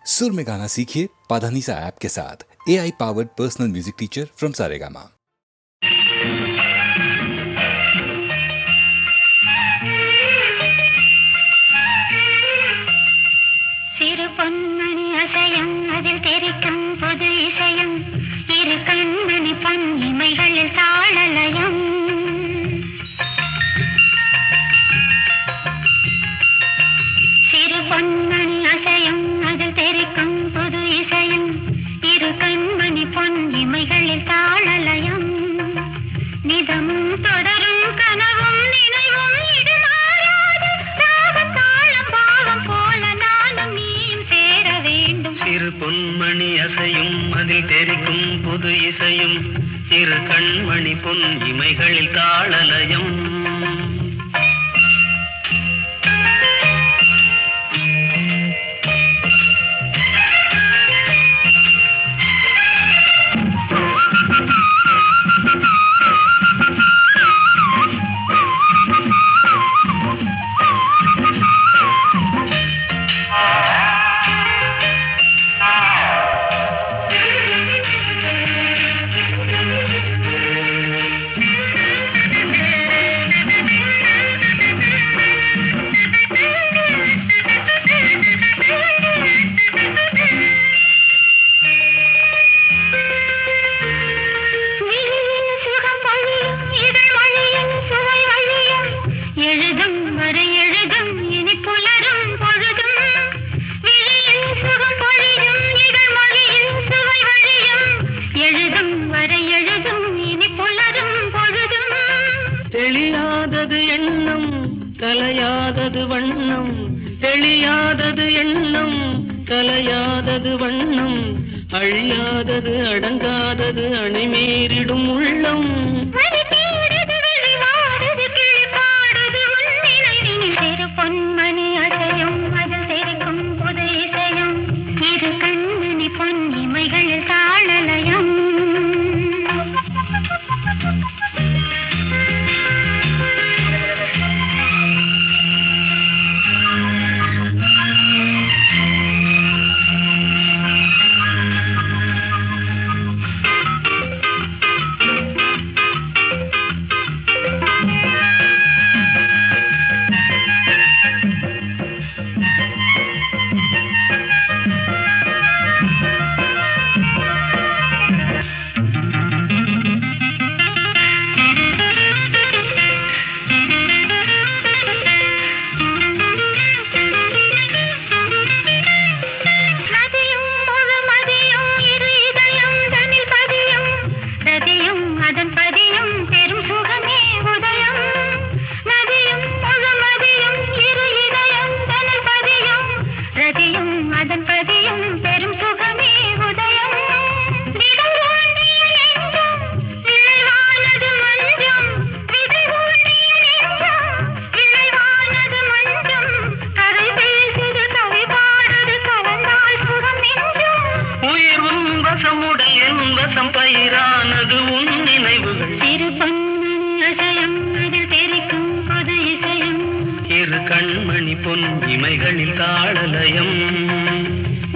सुर में गाना सीखिए पाधानीसा ऐप के साथ। AI powered personal music teacher from Saregama. சிறு பொன்மணி அசையும் அதில் தெரிக்கும் புது இசையும் இரு கண்மணி பொன் இமைகளில் தாளலயம் சிறு பொன்மணி அசையும் அதில் தெரிக்கும் புது இசையும் இரு கண்மணி பொன் இமைகளில் தாளலயம் நிதமும் தொடரும் கனவும் நினைவும் இது மாறாது ராகத்தாளம் பாவம் போல நானும் நீயும் சேர வேண்டும். சிறு பொன்மணி அசையும் அதில் தெரிக்கும் புது இசையும் இரு கண்மணி பொன் இமைகளில் தாளலயம் தெளியாதது எண்ணம் கலையாதது வண்ணம் தெளியாதது எண்ணம் கலையாதது வண்ணம் அழியாதது அடங்காதது அணைமீறிடும் உள்ளம் சிறு பொன்மணி அசையும் அதில் தெரிக்கும் புது இசையும் இரு கண்மணி பொன் இமைகளில் தாளலயம் பயிரானது உன் நினைவுகள் சிறு பொன்மணி அசையும் அதில் தெரிக்கும் புது இசையும் இரு கண்மணி பொன் இமைகளில் தாளலயம்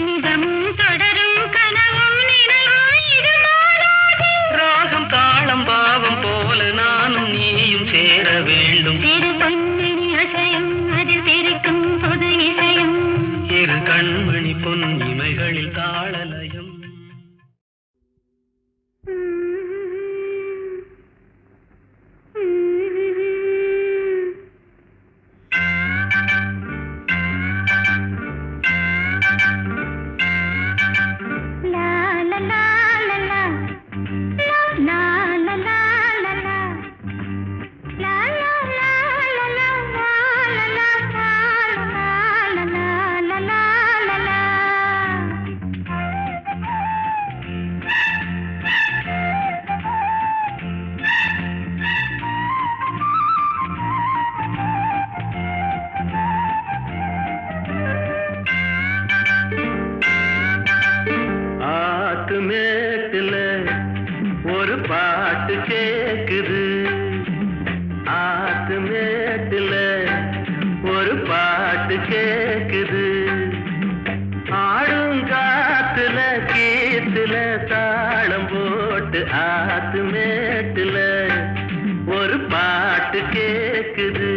நிதமும் தொடரும் கனவும் நினைவும் இது மாறாது ராகம் தாளம் பாவம் போல நானும் நீயும் சேர வேண்டும். சிறு பொன்மணி அசையும் அதில் தெரிக்கும் புது இசையும் இரு கண்மணி பொன் இமைகளில் தாளலயம் மேட்டுல ஒரு பாட்டு கேக்குது, ஆத்து மேட்டுல ஒரு பாட்டு கேக்குது, ஆடும் ஆத்து மேட்டுல ஒரு பாட்டு கேக்குது.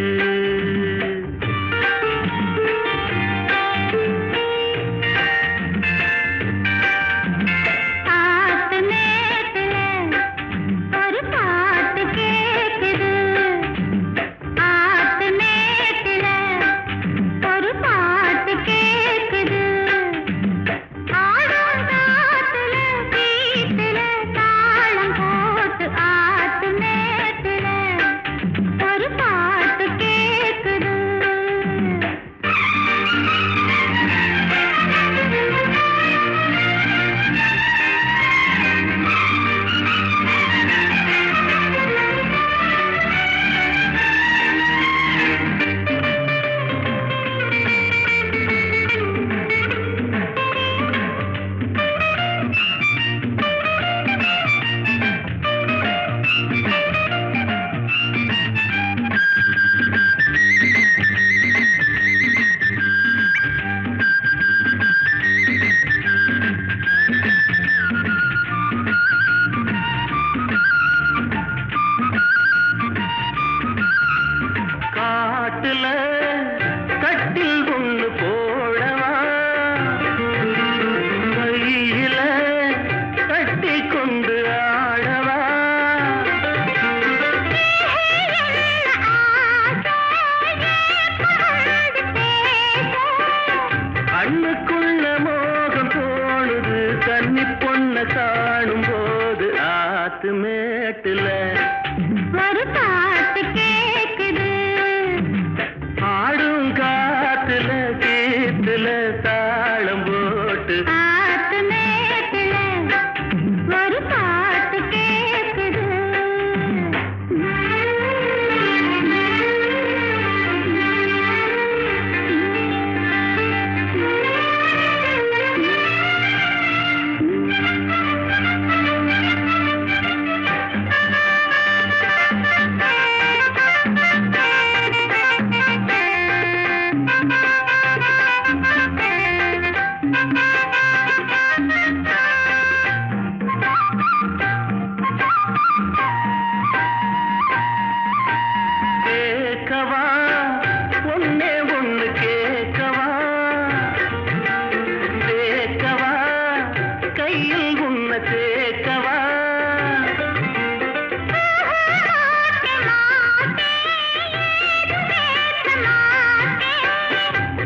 காணும் போது ஆத்து மேட்டுல ஒரு பாட்டு கேக்குது. ஆடும் காத்துல கீத்துல தாளம் போட்டு ஆத்து மேட்டுல ஒரு பாட்டு கேக்குது. கேட்கவா ஒன்னே ஒண்ணு கேட்கவா கேட்கவா கையில் உன்னை கேட்கவா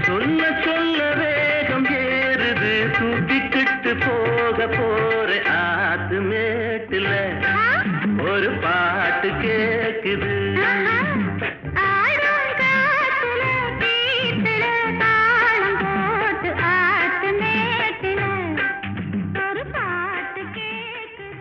சொல்ல சொல்ல வேகம் ஏறுது தூக்கிக்கிட்டு போக போற ஆத்து மேட்டுல ஒரு பாட்டு கேக்குது. ஆடும் காத்துல கீத்துல தாளம் போட்டு ஆத்து மேட்டுல ஒரு பாட்டு கேக்குது.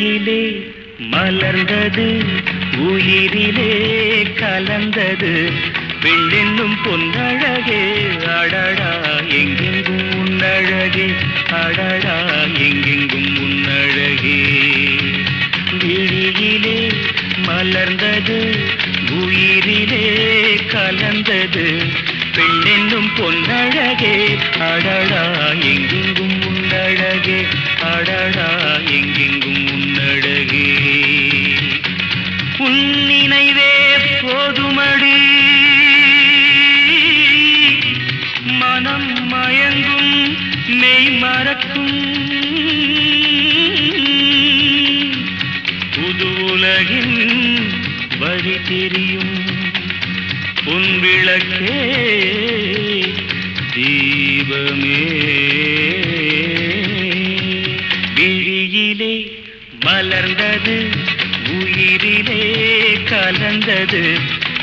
விழியிலே மலர்ந்தது உயிரிலே கலந்தது பெண்ணென்னும் பொன்னழகே அடடா எங்கெங்கும் உன்னழகே அடடா எங்கெங்கும் உன்னழகே விழியிலே மலர்ந்தது உயிரிலே கலந்தது பெண்ணென்னும் பொன்னழகே அடடா எங்கெங்கும் உன்னழகே அடடா எங்கெங்கும் உன்னழகே உன் நினைவே போதுமடி மனம் மயங்கும் மெய் மறக்கும் புது உலகின் வழி தெரியும் உன் விளக்கே தீபமே விழியிலே மலர்ந்தது உயிரிலே கலந்தது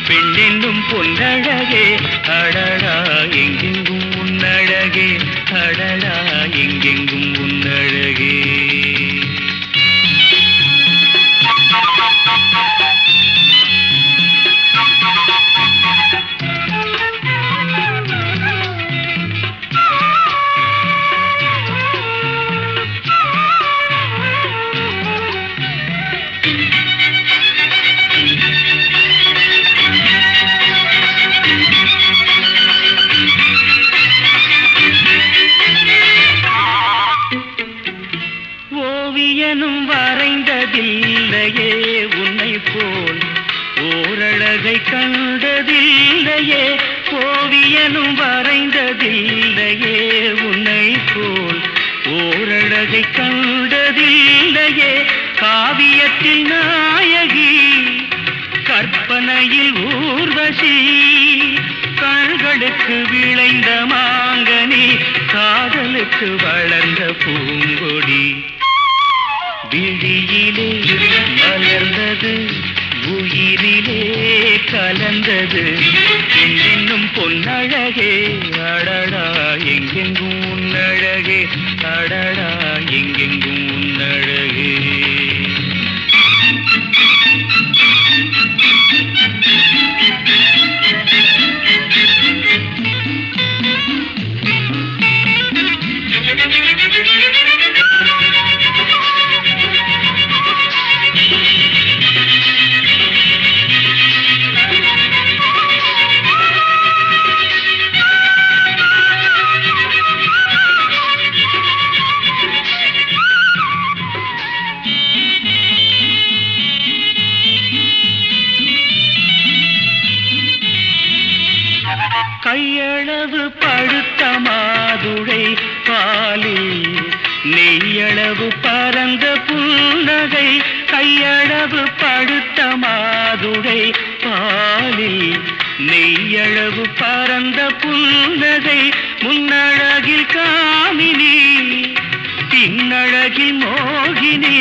பெண்ணென்னும் பொன்னழகே அடடா எங்கெங்கும் உன்னழகே அடடா எங்கெங்கும் உன்னழகே ஓவியனும் வரைந்ததில்லையே உன்னை போல் ஓரழகை கண்டதில்லையே ஓவியனும் வரைந்ததில்லையே உன்னை போல் ஓரழகை கண்டதில்லையே காவியத்தில் நாயகி கற்பனையில் ஊர்வசி கண்களுக்கு விளைந்த மாங்கனி காதலுக்கு வளர்ந்த பூங்கொடி விழியிலே மலர்ந்தது உயிரிலே கலந்தது பெண்ணென்னும் பொன்னழகே அடடா எங்கெங்கும் உன்னழகே அடடா எங்கெங்கும் உன்னழகே கையளவு படுத்த மாதுளை பாலில் நெய்யளவு பரந்த புன்னகை கையளவு படுத்த மாதுளை பாலில் நெய்யளவு பரந்த புன்னகை முன்னழகில் காமினி பின்னழகில் மோகினி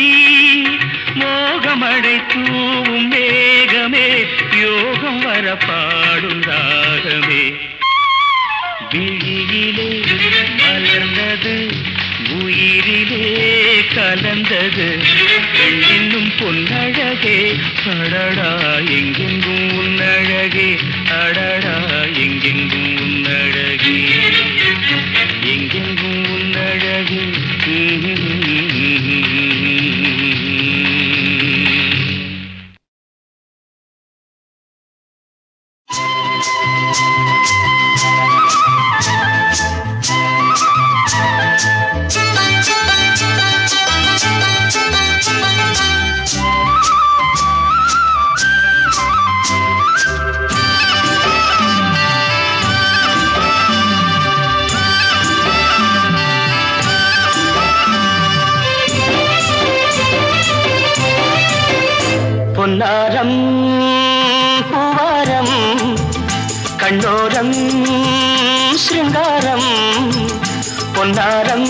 மோகமடை தூவும் மேகமே யோகம் வர பாடும் ராகமே விழியிலே மலர்ந்தது உயிரிலே கலந்தது பெண்ணின்னும் பொன்னழகே அடடா எங்கெங்கும் உன்னழகே அடடா எங்கெங்கும் உன்னழகே எங்கெங்கும் உன்னழகே பொன்னாரம் பூவாரம் கண்ணோரம் ஸ்ருங்காரம் பொன்னாரம்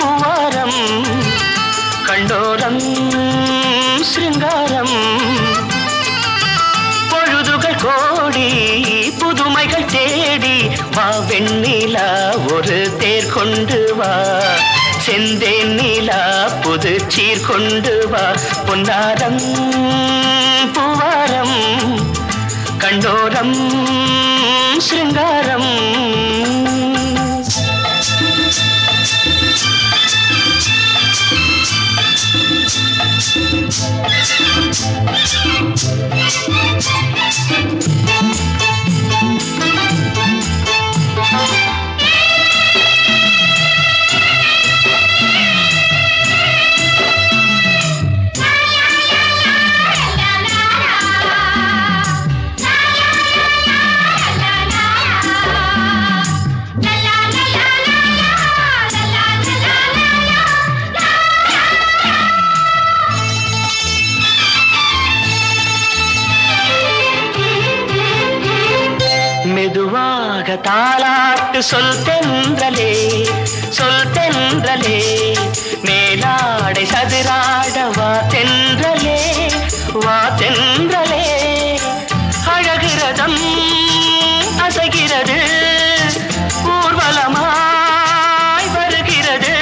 பூவாரம் கண்டோரம் ஸ்ருங்காரம் பொழுதுகள் கோடி புதுமைகள் தேடி வா வெண்ணிலா ஒரு தேர் கொண்டு வா செந்தேன் நீலா புது சீர் கொண்டு வா பொன்னாரம் பூவாரம் கண்டோரம் சிருங்காரம் மெதுவாக தாலாட்டு சொல் தென்றலே சொல் தென்றலே மேலாடை சதுராட வா தென்றலே வா தென்றலே அழகிறதம் அசைகிறது ஊர்வலமாய் வருகிறது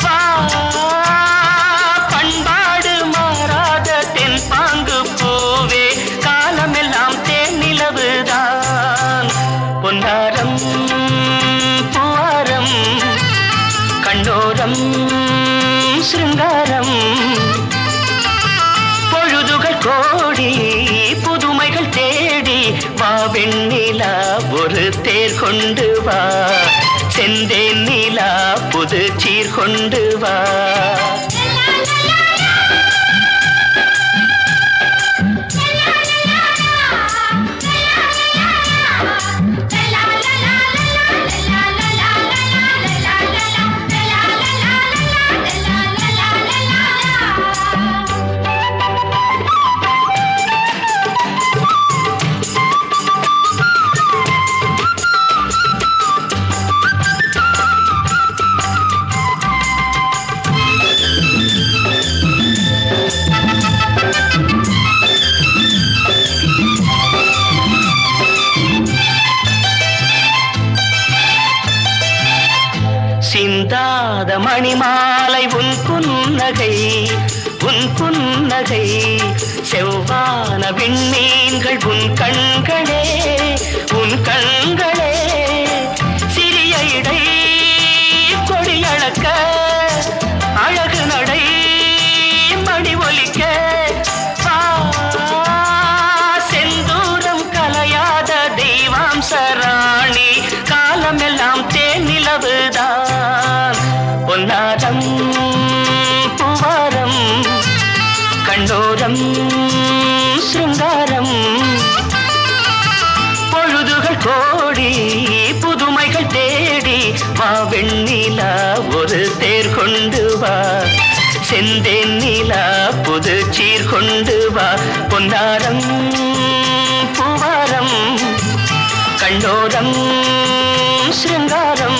வா பண்பாடு மாறாத தென் பாங்கு பூவே காலமெல்லாம் தேன் நிலவுதான் பொன்னாரம் பூவாரம் கண்டோரம் சிருங்காரம் பொழுதுகள் கோடி புதுமைகள் தேடி வா வெண்ணிலா ஒரு தேர் கொண்டு வா செந்தேன் நீலா புது சீர் கொண்டு வா சிந்தாத மணிமாலை உன் புன்னகை உன் புன்னகை செவ்வான விண்மீன்கள் உன் கண்களே உன் கண்களே சிறிய இடை கொடியளக்க அழகு நடை மணி ஒலிக்க செந்தூரம் கலையாத தெய்வாம்சராணி காலமெல்லாம் தேன் நிலவுதான் பொன்னாரம் பூவாரம் கண்டோரம் சிருங்காரம் பொழுதுகள் கோடி புதுமைகள் தேடி வா வெண்ணிலா ஒரு தேர் கொண்டு வா செந்தேன் நீலா புது சீர் கொண்டு வா பொன்னாரம் பூவாரம் கண்டோரம் சிருங்காரம்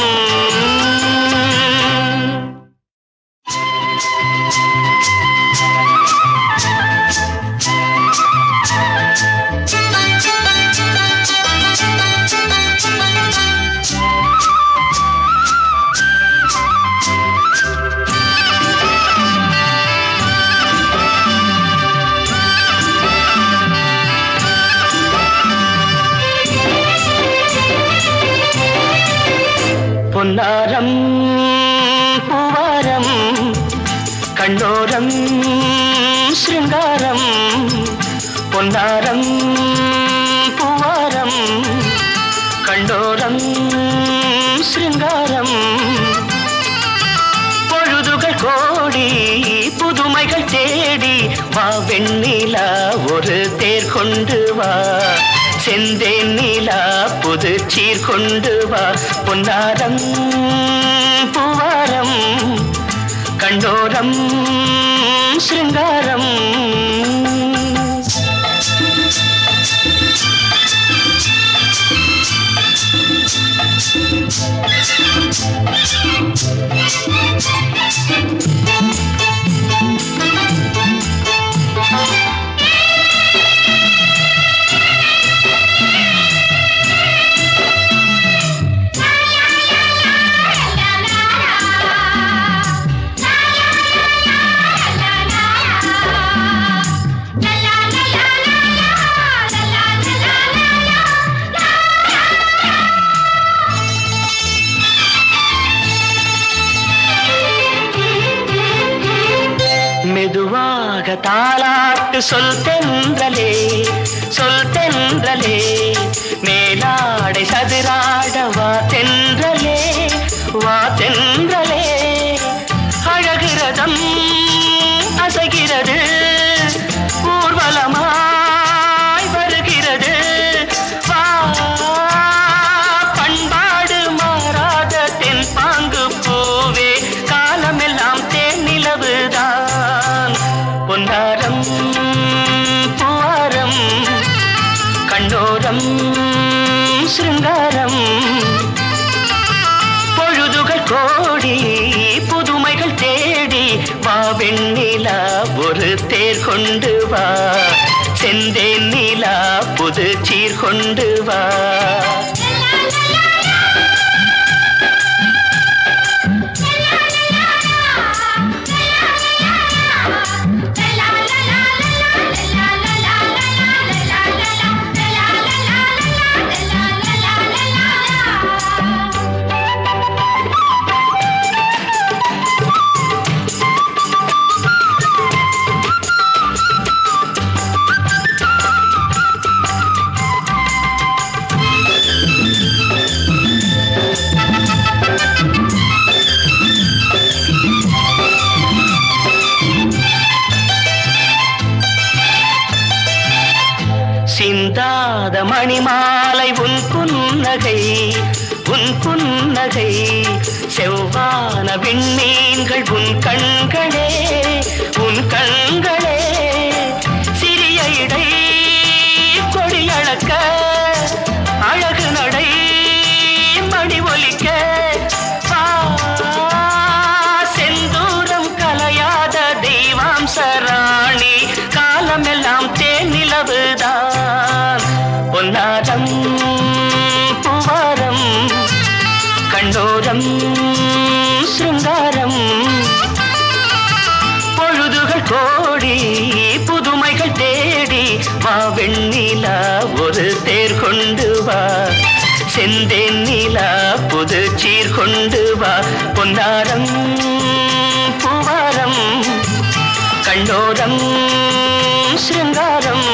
பொன்னாரம் பூவாரம் கண்டோரம் சிருங்காரம் பொன்னாரம் பூவாரம் கண்டோரம் சிருங்காரம் பொழுதுகள் கோடி புதுமைகள் தேடி வா வெண்ணிலா ஒரு தேர் கொண்டு வா செந்தேன் நீலா புது சீர் கொண்டு வா பொன்னாரம் பூவாரம் கண்டோரம் சிருங்காரம் மெதுவாக தாலாட்டு சொல் தென்றலே, சொல் தென்றலே, மேலாடை சதுராட வா தென்றலே, வா தென்றலே. அழகிறதம் அசைகிறது, ஊர்வலமாய் வருகிறது, வா பண்பாடு மாறாத தென் பாங்கு பூவே, காலமெல்லாம் தேன் நிலவுதான். பொன்னாரம் பூவாரம் கண்ணோரம் சிருங்காரம், பொழுதுகள் கோடி புதுமைகள் தேடி வா வெண்ணிலா ஒரு தேர் கொண்டு வா, செந்தேன் நிலா புது சீர் கொண்டு வா. சிந்தாத மணிமாலை உன் புன்னகை, உன் புன்னகை, செவ்வான விண்மீன்கள் உன் கண்களே, உன் கண்களே. சிறிய இடை கொடியளக்க அழகு நடை மணி ஒலிக்க, செந்தூரம் கலையாத தெய்வாம்சராணி, காலமெல்லாம் தேன் நிலவுதான். பொன்னாரம் பூவாரம் கண்ணோரம் சிருங்காரம், பொழுதுகள் கோடி புதுமைகள் தேடி வா வெண்ணிலா ஒரு தேர் கொண்டு வா, செந்தேன் நிலா புது சீர் கொண்டு வா. பொன்னாரம் பூவாரம் கண்ணோரம் சிருங்காரம்.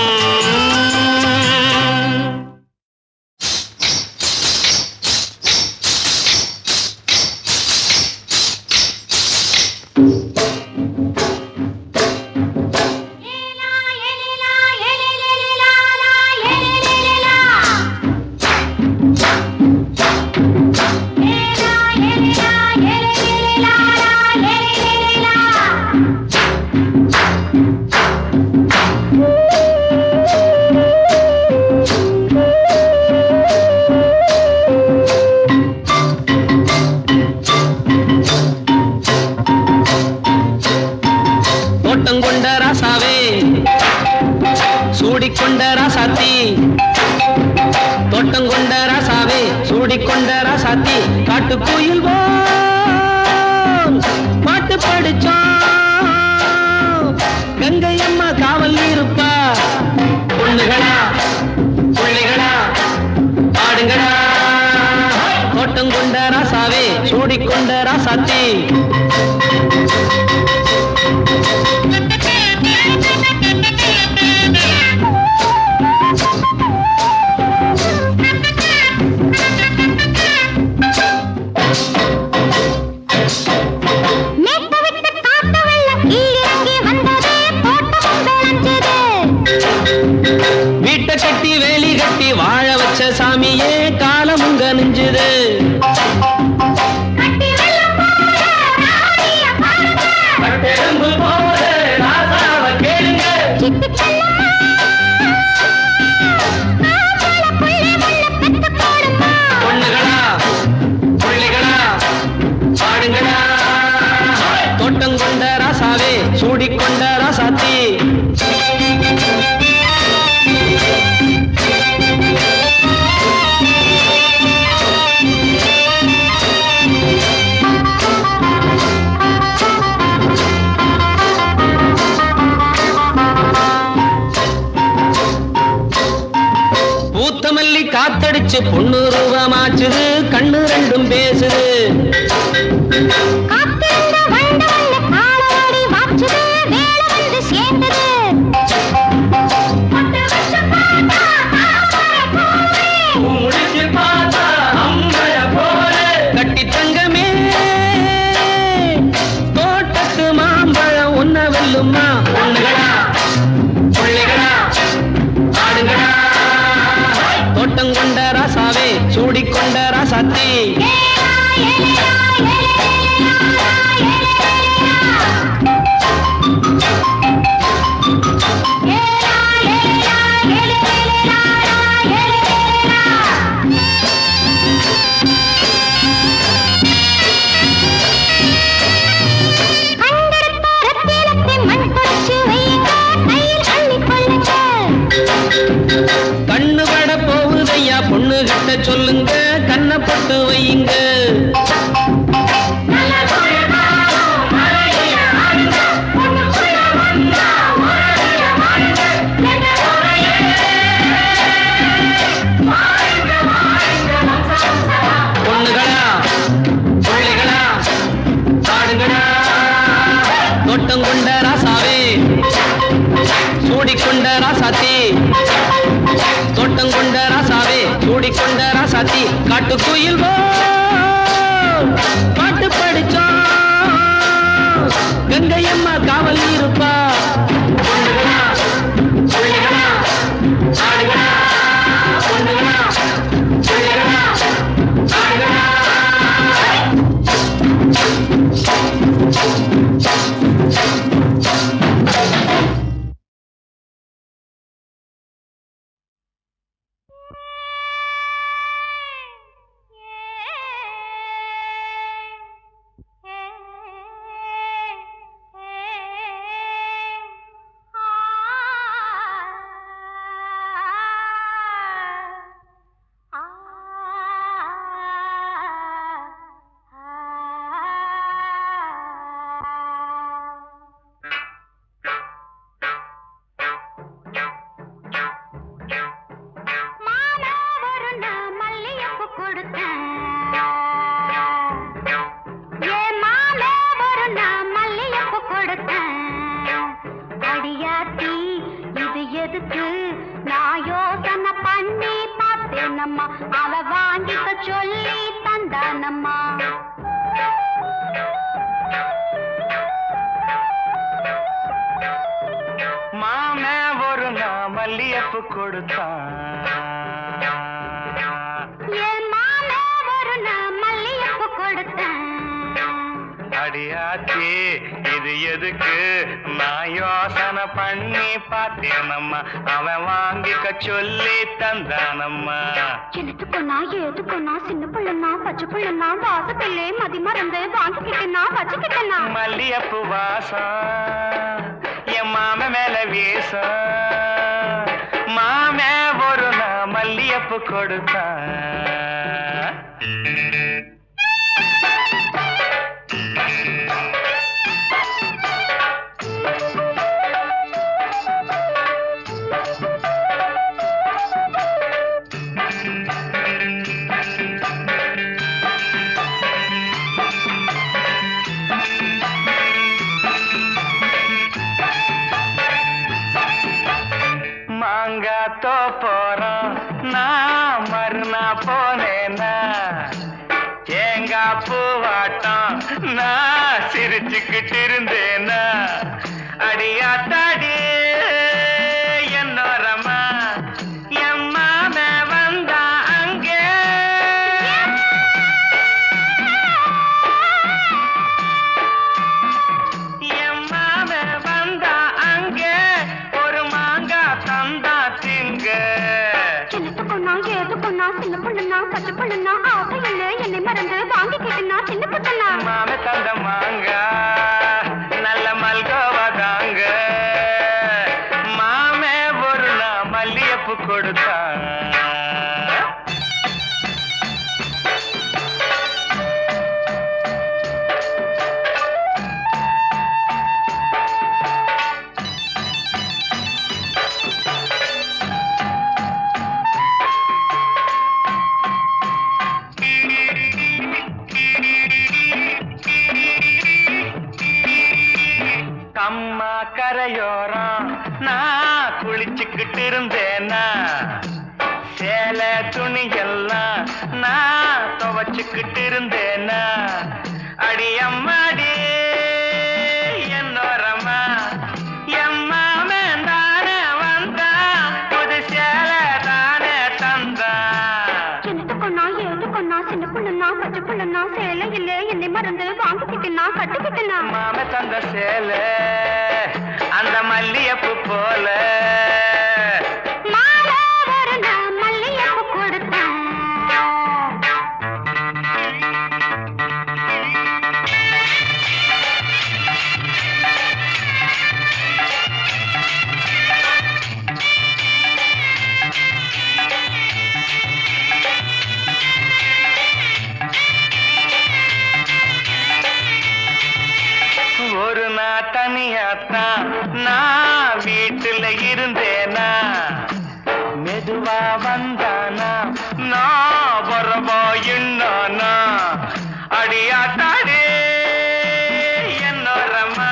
தோட்டங்கொண்ட ராசாவே சூடிக்கொண்ட ராசாத்தி, தோட்டங்கொண்ட ராசாவே சூடிக்கொண்ட ராசாத்தி, காட்டுக்குயில் பாட்டு படிச்சோம், கங்கை அம்மா காவல் இருப்பா. பொண்ணுகளா பிள்ளைகளா ஆடுங்களா, தோட்டங்கொண்ட ராசாவே சூடிக்கொண்ட ராசாத்தி. வீட்டை கட்டி வேலி கட்டி வாழ வச்ச சாமியே காலமுங்க நெஞ்சுது. பொண்ணுகளா பிள்ளைகளா பாடுங்களா, தோட்டங்கொண்ட ராசாவே சூடிக்கொண்ட ராசாத்தி. பூத்தமல்லி காத்தடிச்சு பொண்ணு ரூபமாச்சுது, கண்ணு ரெண்டும் பேசுது. காத்திருந்த வண்டு வந்து காலவாடி வாச்சுது, வேலை பொண்ணுகளா பிள்ளைகளா ஆடுங்களா தோட்டம் கொண்ட ராசாவே சூடிக்கொண்ட ராசாத்தி கண்ணு பட போகுதையா பொண்ணு கிட்ட சொல்லுங்க கண்ணை போட்டு வையுங்க பொண்ணுகளா பிள்ளைகளா ஆடுங்களா தோட்டம் கொண்ட ராசாவே சூடிக்கொண்ட ராசாத்தி தோட்டம் கொண்ட ராசாவே சூடிக்கொண்ட ராசாத்தி காட்டுக்குயில் பாட்டு படிச்சோம் கங்கையம்மா காவல் இருப்பா பொண்ணுகளா பிள்ளைகளா ஆடுகளா பொண்ணுகளா பிள்ளைகளா ஆடுகளா அவ வாங்கிக்க சொல்லி தந்தானம்மா மாமே ஒரு நான் மல்லியப்பு கொடுத்தான் என் மாமே ஒரு நான் மல்லியப்பு கொடுத்தேன் அடியாச்சி இது எதுக்கு நான் யோசனை பண்ணி பார்த்தேனம்மா அவன் வாங்கிக்க சொல்லி தந்தானம்மா எனத்துக்குன்னா ஏதுக்குன்னா சின்ன பிள்ளைனா பச்சை பிள்ளைனா வாசத்திலே மதி மறந்து வாங்கிக்கிட்டேனா வச்சுக்கிட்டேனா மல்லியப்பு வாசம் என் மாம மேல வீசம் மாமே ஒரு நான் மல்லியப்பு கொடுத்தான் மாங்காத்தோ போறோம் நான் மறுநா போனேன்னா தேங்கா பூவாட்டம் நான் சிரிச்சுக்கிட்டு இருந்தேன்னா அடியாத்தாடி என்னோரமா எம்மாம வந்தா அங்கே எம்மாம வந்தா அங்கே ஒரு மாங்கா தந்தா திங்க எனத்துக்குன்னா ஏதுக்குன்னா சின்ன பொண்ணுனா பச்சை பொண்ணுனா ஆசையில் என்னை மறந்து வாங்கிக்கிட்டுனா சின்ன பொண்ணுனா மாம தந்த மாங்கா நல்ல மல்கோவா தாங்க மாமே ஒரு நான் மல்லியப்பு கொடுத்தா அம்மா கரையோரம் நான் குளிச்சுக்கிட்டு இருந்தேன்னா சேலை துணியெல்லாம் நான் துவச்சுக்கிட்டு இருந்தேன்னா அடி அம்மாடி என்னோரமா எம் நான் கட்டுக்கிட்டேனா மாம தந்த சேல அந்த மல்லியப்பு போல மாலை ஒரு நான் மல்லிகைப்பூ கொடுத்தேன் ஒரு நாள் தனியாத்தான் நான் வீட்டுல இருந்தேனா மெதுவா வந்தானா நான் வரவா என்னானா அடியாத்தாடே என்னோரமா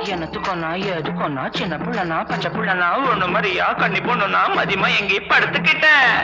எனத்துக்கொன்னா எதுக்கொன்னா சின்ன புள்ளனா பச்சை புள்ளனா ஒண்ணு மாதிரியா கண்ணி பொண்ணுனா மதியமா எங்கேயும் படுத்துக்கிட்டேன்